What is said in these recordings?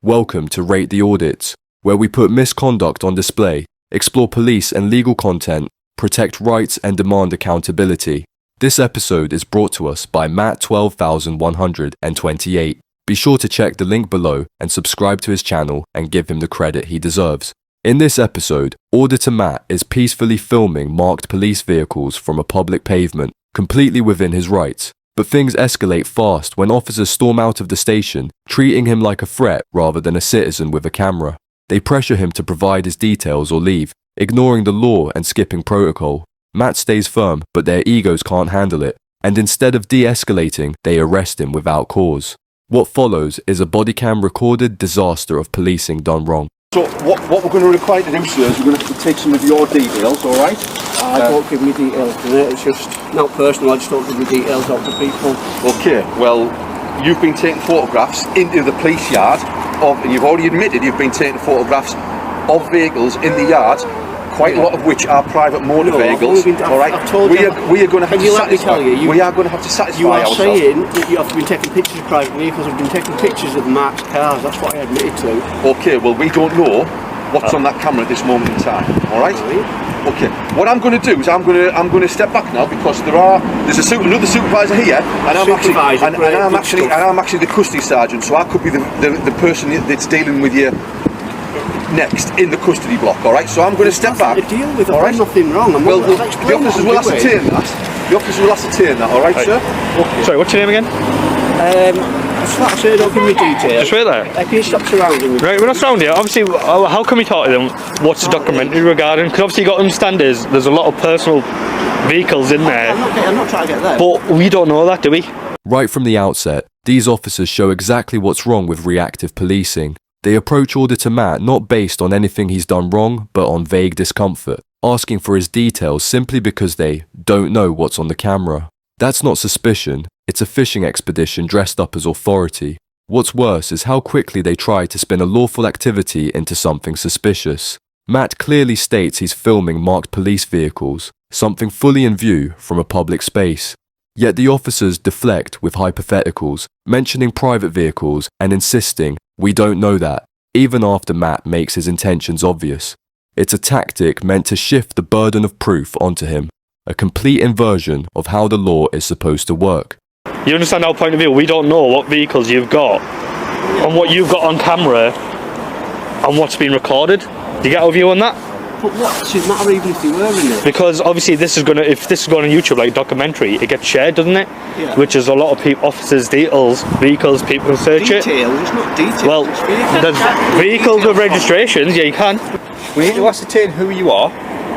Welcome to Rate the Audits, where we put misconduct on display, explore police and legal content, protect rights and demand accountability. This episode is brought to us by Matt 12128. Be sure to check the link below and subscribe to his channel and give him the credit he deserves. In this episode, Auditor Matt is peacefully filming marked police vehicles from a public pavement, completely within his rights. But things escalate fast when officers storm out of the station, treating him like a threat rather than a citizen with a camera. They pressure him to provide his details or leave, ignoring the law and skipping protocol. Matt stays firm, but their egos can't handle it, and instead of de-escalating, they arrest him without cause. What follows is a body cam recorded disaster of policing done wrong. So what we're going to require to do, sir, is we're going to have to take some of your details, alright? Don't give me details, it's just not personal, I just don't give me details out to people. Okay, well, you've been taking photographs into the police yard of, and you've already admitted you've been taking photographs of vehicles in the yard, quite a lot of which are private motor vehicles. Alright, we are going to have to satisfy. We are going to have to satisfy ourselves. You are saying that you have been taking pictures of private vehicles, I've been taking pictures of marked cars, that's what I admitted to. Okay, well, we don't know what's on that camera at this moment in time, alright? Okay, what I'm going to do is I'm going to step back now because there's another supervisor here, and I'm actually the custody sergeant, so I could be the person that's dealing with you next in the custody block. All right, so I'm going to step back. To deal with, I've done nothing wrong. The officers will ascertain that. The officers will ascertain that. All right, sir. Okay. Sorry, what's your name again? That's what I said, don't give me details. Just wait there. Can you stop surrounding me? Right, we're not surrounded here. Obviously, how can we talk to them? What's the documentary regarding? Because obviously you got to understand there's a lot of personal vehicles in there. I'm not trying to get there. But we don't know that, do we? Right from the outset, these officers show exactly what's wrong with reactive policing. They approach Auditor Matt not based on anything he's done wrong, but on vague discomfort, asking for his details simply because they don't know what's on the camera. That's not suspicion, it's a fishing expedition dressed up as authority. What's worse is how quickly they try to spin a lawful activity into something suspicious. Matt clearly states he's filming marked police vehicles, something fully in view from a public space. Yet the officers deflect with hypotheticals, mentioning private vehicles and insisting, "We don't know that," even after Matt makes his intentions obvious. It's a tactic meant to shift the burden of proof onto him, a complete inversion of how the law is supposed to work. You understand our point of view? We don't know what vehicles you've got, and what you've got on camera, and what's been recorded. Do you get our view on that? But what does it matter even if they were in it? Because obviously if this is going on YouTube like documentary, it gets shared, doesn't it? Yeah. Which is a lot of officers' details, vehicles, people can search it. It's not details. Well, there's vehicles with registrations, yeah, you can. We need to ascertain who you are,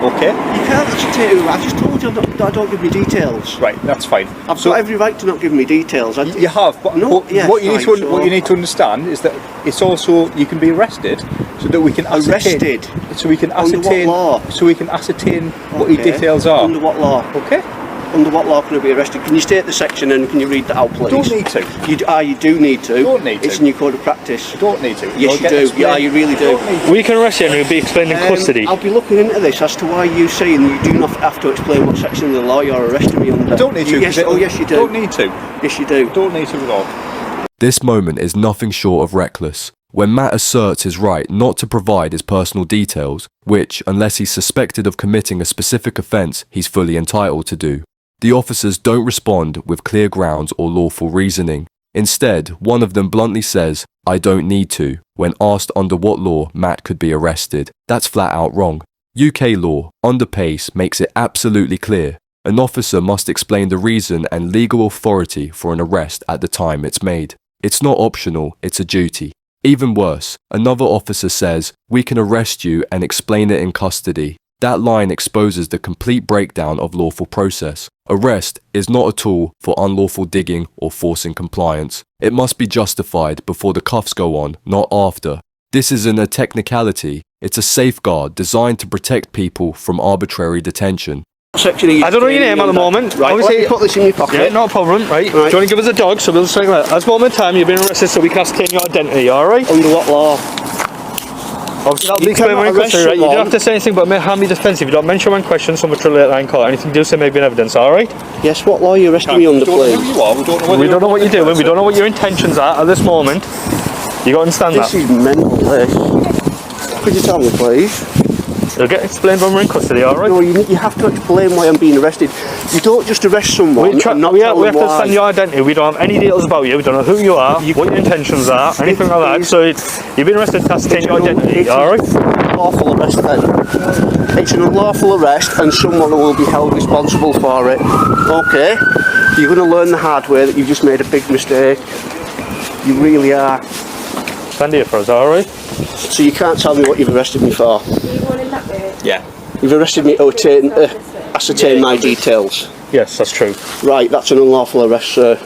okay? You can't ascertain who. I just told you that I don't give me details. Right, that's fine. I've got every right to not give me details. You have, but what you need to understand is that it's also you can be arrested, so that we can ascertain. So we can ascertain. Under what law? So we can ascertain what your details are. Under what law? Okay. Under what law can I be arrested? Can you state the section and can you read that out, please? Don't need to. You do need to. Don't need to. It's in your code of practice. You don't need to. Yes, you do. Yeah, you really do. We can arrest you and you'll be explained in custody. I'll be looking into this as to why you saying you do not have to explain what section of the law you're arresting me under. You don't need to. Yes, yes, you do. Don't need to. Yes, you do. Don't need to at all. This moment is nothing short of reckless. When Matt asserts his right not to provide his personal details, which, unless he's suspected of committing a specific offence, he's fully entitled to do. The officers don't respond with clear grounds or lawful reasoning. Instead, one of them bluntly says, "I don't need to," when asked under what law Matt could be arrested. That's flat out wrong. UK law, under PACE, makes it absolutely clear. An officer must explain the reason and legal authority for an arrest at the time it's made. It's not optional, it's a duty. Even worse, another officer says, "We can arrest you and explain it in custody." That line exposes the complete breakdown of lawful process. Arrest is not a tool for unlawful digging or forcing compliance. It must be justified before the cuffs go on, not after. This isn't a technicality, it's a safeguard designed to protect people from arbitrary detention. I don't know your name at the moment. Right, obviously, put this in your pocket. Yeah, no problem, right? Do you want to give us a dog so we'll just like that? At this moment in time, you've been arrested so we can ascertain your identity, alright? Under what law? Obviously, that'll be explained when in custody, right? You don't have to say anything but hand me defensive. You don't mention one question, so much relate line court. Anything you do say may be in evidence, alright? Yes, what law are you arresting me under, please? We don't know what you're doing, we don't know what your intentions are at this moment. You got to understand This that. is mental, this. Could you tell me, please? It'll get explained when we're in custody, alright? No, you have to explain why I'm being arrested. You don't just arrest someone and not we tell have them to why. understand your identity. We don't have any details about you. We don't know who you are, what your intentions are, anything like that. So you've been arrested to ascertain your identity, alright? It's an unlawful arrest then. It's an unlawful arrest and someone will be held responsible for it. Okay? You're going to learn the hard way that you've just made a big mistake. You really are. Stand here for us, alright? So you can't tell me what you've arrested me for. Yeah. You've arrested me to ascertain my details. Yes, that's true. Right, that's an unlawful arrest, sir.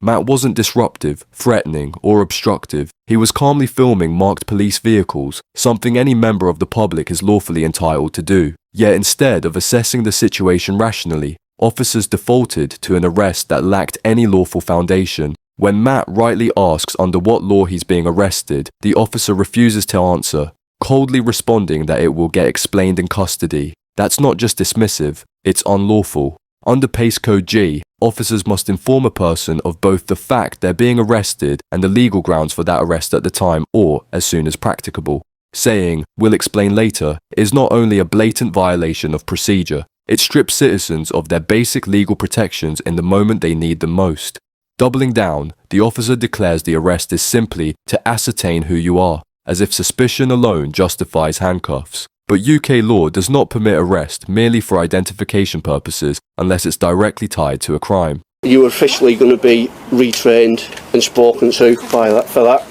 Matt wasn't disruptive, threatening, or obstructive. He was calmly filming marked police vehicles, something any member of the public is lawfully entitled to do. Yet instead of assessing the situation rationally, officers defaulted to an arrest that lacked any lawful foundation. When Matt rightly asks under what law he's being arrested, the officer refuses to answer, coldly responding that it will get explained in custody. That's not just dismissive, it's unlawful. Under Pace Code G, officers must inform a person of both the fact they're being arrested and the legal grounds for that arrest at the time or as soon as practicable. Saying, "We'll explain later," is not only a blatant violation of procedure, it strips citizens of their basic legal protections in the moment they need them most. Doubling down, the officer declares the arrest is simply to ascertain who you are, as if suspicion alone justifies handcuffs. But UK law does not permit arrest merely for identification purposes unless it's directly tied to a crime. You're officially going to be retrained and spoken to by that for that.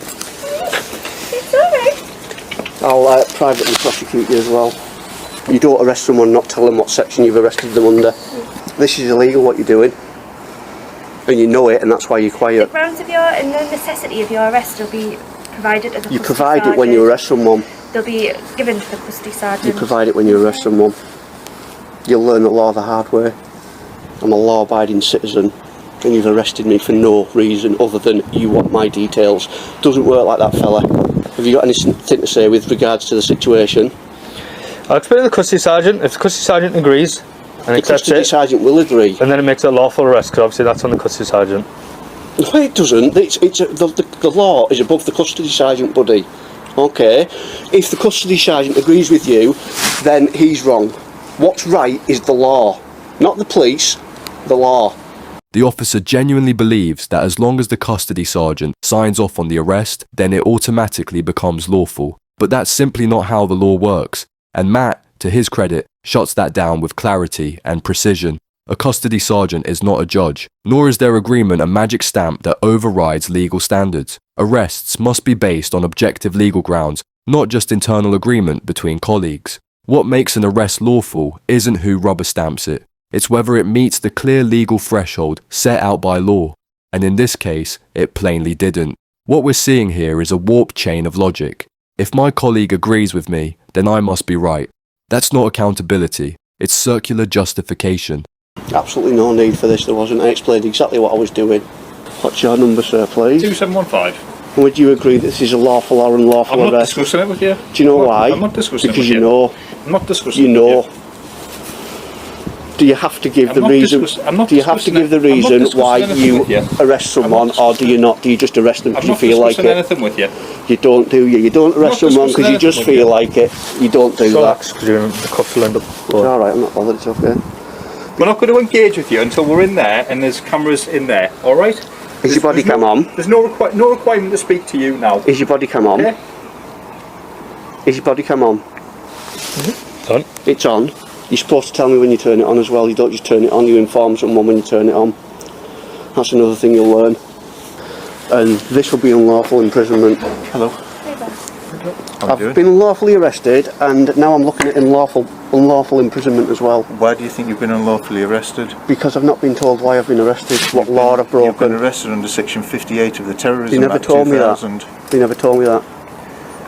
It's alright. I'll privately prosecute you as well. You don't arrest someone, not tell them what section you've arrested them under. This is illegal what you're doing. And you know it, and that's why you're The quiet. grounds of your and the necessity of your arrest will be provided to the You custody provide it sergeant. when you arrest someone. They'll be given to the custody You sergeant. provide it when you arrest someone. You'll learn the law the hard way. I'm a law-abiding citizen, and you've arrested me for no reason other than you want my details. Doesn't work like that, fella. Have you got anything to say with regards to the situation? I'll explain to the custody sergeant. If the custody sergeant agrees and The accepts custody it, sergeant will agree. and then it makes it a lawful arrest, because obviously that's on the custody sergeant. No, it doesn't. The law is above the custody sergeant, buddy. Okay? If the custody sergeant agrees with you, then he's wrong. What's right is the law. Not the police, the law. The officer genuinely believes that as long as the custody sergeant signs off on the arrest, then it automatically becomes lawful. But that's simply not how the law works. And Matt, to his credit, shuts that down with clarity and precision. A custody sergeant is not a judge, nor is their agreement a magic stamp that overrides legal standards. Arrests must be based on objective legal grounds, not just internal agreement between colleagues. What makes an arrest lawful isn't who rubber stamps it, it's whether it meets the clear legal threshold set out by law. And in this case, it plainly didn't. What we're seeing here is a warped chain of logic. If my colleague agrees with me, then I must be right. That's not accountability, it's circular justification. Absolutely no need for this, there wasn't. I explained exactly what I was doing. What's your number, sir, please? 2715. Would you agree that this is a lawful or unlawful I'm not arrest? discussing it with you. Do you know why? I'm not discussing Because it with you know. I'm not discussing You it know. with you. Do you have to give I'm the not reason? I'm not Do you have to discussing give the it. I'm not reason discussing why anything you with you. arrest someone, or do you not? Do you just arrest them I'm because you not feel like discussing it? anything with you. You don't, do you? You don't arrest not someone because you discussing just anything feel with like it. You don't do that. Relax, because the cuffs will end up. It's all right. I'm not bothered. It's okay. We're not going to engage with you until we're in there and there's cameras in there. All right? Is your body cam on? There's no requirement to speak to you now. Is your body cam on? Okay? Is your body cam on? Done. It's on. You're supposed to tell me when you turn it on as well. You don't just turn it on. You inform someone when you turn it on. That's another thing you'll learn. And this will be unlawful imprisonment. Hello. I've been unlawfully arrested, and now I'm looking at unlawful imprisonment as well. Why do you think you've been unlawfully arrested? Because I've not been told why I've been arrested, what law I've You've been broken. arrested under Section 58 of the Terrorism They never Act told me that. 2000. They never told me that.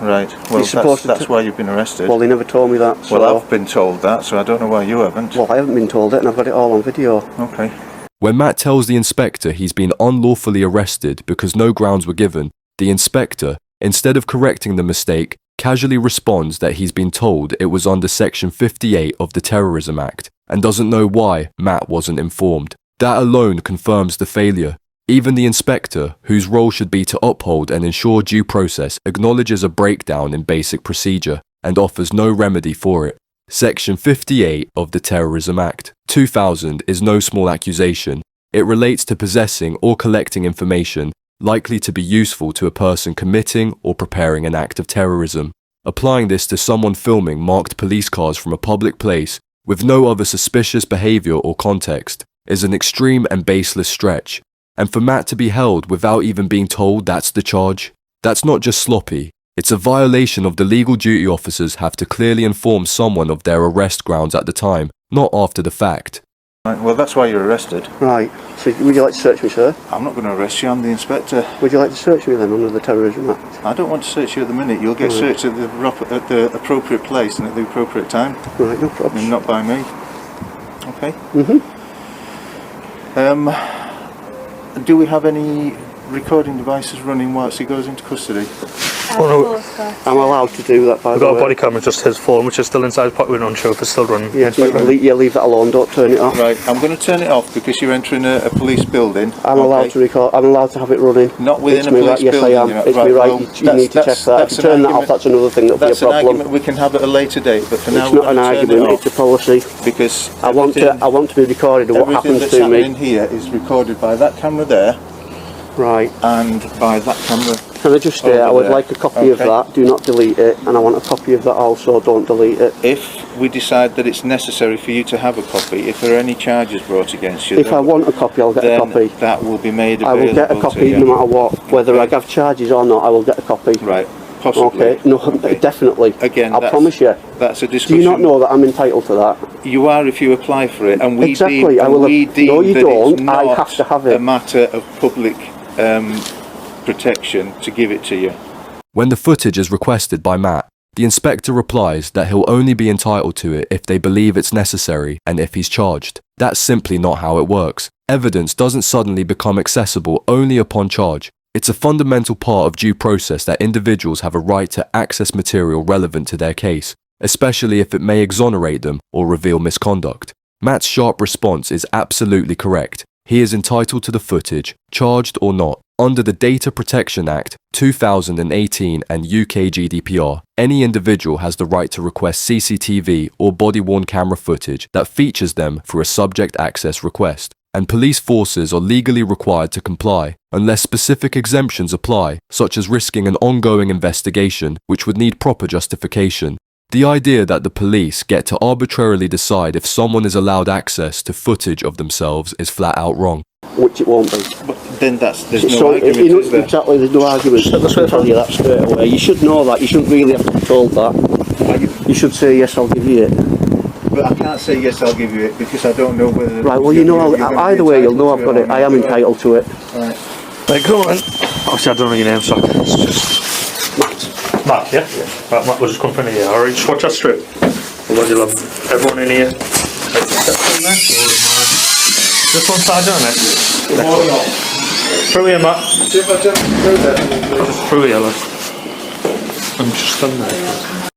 Right. Well, supposed to that's why you've been arrested. Well, they never told me that. So, Well, I've been told that, so I don't know why you haven't. well, I haven't been told it, and I've got it all on video. Okay. When Matt tells the inspector he's been unlawfully arrested because no grounds were given, the inspector, instead of correcting the mistake, casually responds that he's been told it was under Section 58 of the Terrorism Act and doesn't know why Matt wasn't informed. That alone confirms the failure. Even the inspector, whose role should be to uphold and ensure due process, acknowledges a breakdown in basic procedure and offers no remedy for it. Section 58 of the Terrorism Act, 2000 is no small accusation. It relates to possessing or collecting information likely to be useful to a person committing or preparing an act of terrorism. Applying this to someone filming marked police cars from a public place with no other suspicious behaviour or context is an extreme and baseless stretch. And for Matt to be held without even being told that's the charge, that's not just sloppy, it's a violation of the legal duty officers have to clearly inform someone of their arrest grounds at the time, not after the fact. Right, well, that's why you're arrested. Right. So would you like to search me, sir? I'm not going to arrest you, I'm the inspector. Would you like to search me then under the Terrorism Act? I don't want to search you at the minute. You'll get searched at the appropriate place and at the appropriate time. Right, no problem. And not by me. Okay? Do we have any recording devices running whilst he goes into custody? I'm allowed to do that, by We've the got way. a body camera, just his phone, which is still inside his pocket. We're not sure if it's still running. Yeah, leave that alone, don't turn it off. Right, I'm going to turn it off because you're entering a police building. I'm allowed to record, I'm allowed to have it running. Not within It's a me police right, yes building. I am. You're It's right, me right, well, you need to check that. If you turn that off, that's another thing that'll be a That's an problem. argument we can have at a later date, but for now It's we're not an going to turn it argument, off it's a policy. because I want to be recorded of what happens that's to happening me. here is recorded by that camera there Right. and by that camera. Can I just say, over I would there. like a copy of Okay. that, do not delete it, and I want a copy of that also, don't delete it. If we decide that it's necessary for you to have a copy, if there are any charges brought against you, If I want a copy, I'll get a then copy. that will be made I available will get a to copy you. no matter what, whether I have charges or not, I will get a copy. Right, possibly. Okay, no, Okay. definitely. Again, I promise you. That's a Do discussion. you not know that I'm entitled to that? You are if you apply for it, and we Exactly, deem, I will we have- deem no, you that don't, it's I not have to have it. a matter of public protection to give it to you. When the footage is requested by Matt, the inspector replies that he'll only be entitled to it if they believe it's necessary and if he's charged. That's simply not how it works. Evidence doesn't suddenly become accessible only upon charge. It's a fundamental part of due process that individuals have a right to access material relevant to their case, especially if it may exonerate them or reveal misconduct. Matt's sharp response is absolutely correct. He is entitled to the footage, charged or not. Under the Data Protection Act 2018 and UK GDPR, any individual has the right to request CCTV or body-worn camera footage that features them through a subject access request, and police forces are legally required to comply, unless specific exemptions apply, such as risking an ongoing investigation, which would need proper justification. The idea that the police get to arbitrarily decide if someone is allowed access to footage of themselves is flat out wrong. Which it won't be. But then there's no So, argument, you know, is there? exactly, there's no argument. I'll tell you that straight away. You should know that. You shouldn't really have to be told that. You should say, yes, I'll give you it. But I can't say yes, I'll give you it because I don't know whether. Right, well, you know, you're gonna be either way, you'll know I've entitled got to it. I am or not. entitled to it. Right. Right, come on. Obviously, I don't know your name, so it's just Matt, yeah? Right, Matt, we'll just come from here. Alright, just watch that strip. Otherwise, you'll have everyone in here. Just one side, don't it? Through here, Matt. Just through here, look. I'm just standing there.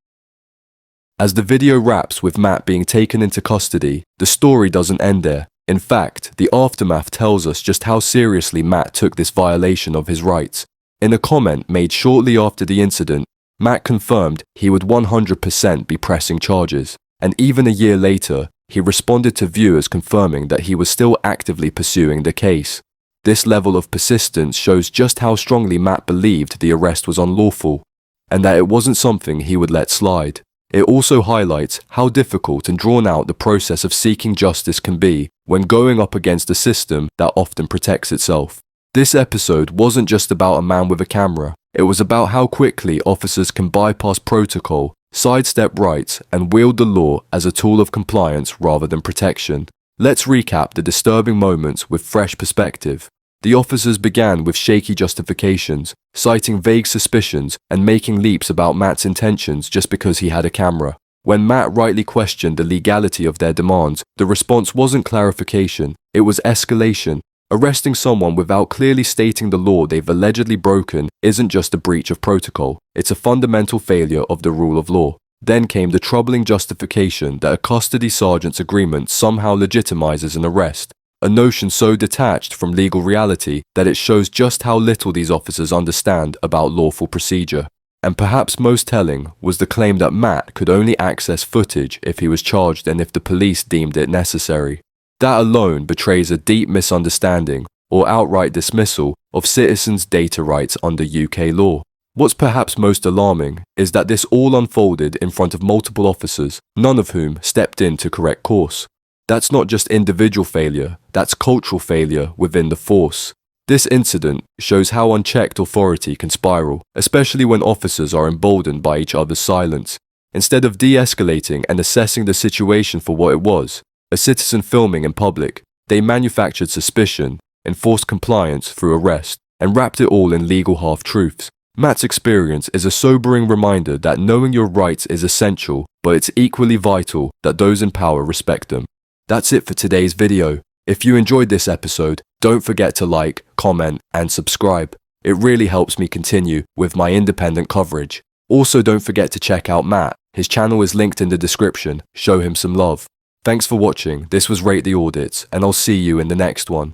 As the video wraps with Matt being taken into custody, the story doesn't end there. In fact, the aftermath tells us just how seriously Matt took this violation of his rights. In a comment made shortly after the incident, Matt confirmed he would 100% be pressing charges, and even a year later, he responded to viewers confirming that he was still actively pursuing the case. This level of persistence shows just how strongly Matt believed the arrest was unlawful, and that it wasn't something he would let slide. It also highlights how difficult and drawn out the process of seeking justice can be when going up against a system that often protects itself. This episode wasn't just about a man with a camera, it was about how quickly officers can bypass protocol, sidestep rights, and wield the law as a tool of compliance rather than protection. Let's recap the disturbing moments with fresh perspective. The officers began with shaky justifications, citing vague suspicions and making leaps about Matt's intentions just because he had a camera. When Matt rightly questioned the legality of their demands, the response wasn't clarification, it was escalation. Arresting someone without clearly stating the law they've allegedly broken isn't just a breach of protocol, it's a fundamental failure of the rule of law. Then came the troubling justification that a custody sergeant's agreement somehow legitimizes an arrest. a notion so detached from legal reality that it shows just how little these officers understand about lawful procedure. And perhaps most telling was the claim that Matt could only access footage if he was charged and if the police deemed it necessary. That alone betrays a deep misunderstanding or outright dismissal of citizens' data rights under UK law. What's perhaps most alarming is that this all unfolded in front of multiple officers, none of whom stepped in to correct course. That's not just individual failure, that's cultural failure within the force. This incident shows how unchecked authority can spiral, especially when officers are emboldened by each other's silence. Instead of de-escalating and assessing the situation for what it was, a citizen filming in public, they manufactured suspicion, enforced compliance through arrest, and wrapped it all in legal half-truths. Matt's experience is a sobering reminder that knowing your rights is essential, but it's equally vital that those in power respect them. That's it for today's video. If you enjoyed this episode, don't forget to like, comment, and subscribe. It really helps me continue with my independent coverage. Also, don't forget to check out Matt. His channel is linked in the description. Show him some love. Thanks for watching. This was Rate the Audits, and I'll see you in the next one.